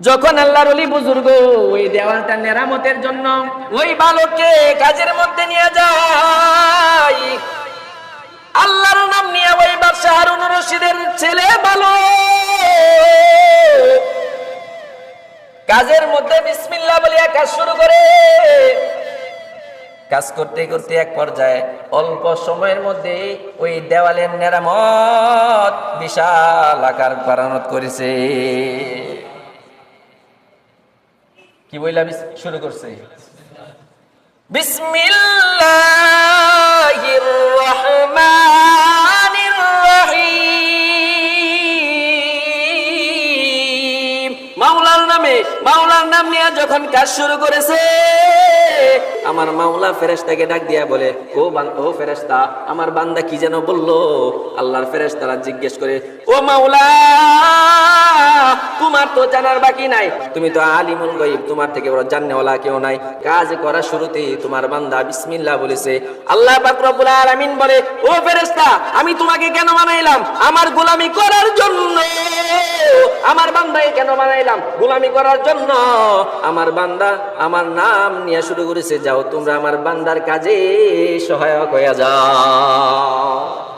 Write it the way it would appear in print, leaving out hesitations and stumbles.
যখন আল্লাহর ওলি বুজুর্গ ওই দেওয়ালটা মেরামতের জন্য ওই বালককে কাজের মধ্যে নিয়ে যায়, আল্লাহর নাম নিয়ে ওই বাদশা হারুন রশিদের ছেলে বালক কাজের মধ্যে বিসমিল্লাহ বলিয়া কাজ শুরু করে। কাজ করতে করতে এক পর্যায়ে অল্প সময়ের মধ্যে ওই দেওয়ালের মেরামত বিশাল আকার বাড়ানো করেছে। কি বইলা শুরু করছে? বিসমিল্লাহির রহমানির রহিম। মাওলার নাম নিয়ে যখন কাজ শুরু করেছে, আমার মাওলা ফেরেশতাকে ডাক দিয়া বলে, ও ফেরেশতা, আমার বান্দা কি যেন বললো? আল্লাহর ফেরেশতারা জিজ্ঞেস করে, ও মাওলা, তোমার তো জানার বাকি নাই, তুমি তো আলিমুল গায়ব, তোমার থেকে বড় জাননেওয়ালা কেউ নাই। কাজ করার শুরুতেই তোমার বান্দা বিসমিল্লাহ বলেছে। আল্লাহ পাক রব্বুল আলামিন বলে, ও ফেরেশতা, আমি তোমাকে কেন বানাইলাম? আমার গোলামি করার জন্য। আমার বান্দাকে কেন বানাইলাম? গোলামি করার জন্য। আমার বান্দা আমার নাম নিয়ে শুরু করেছে, যাও তোমরা আমার বান্দার কাজে সহায়ক হয়ে যাও।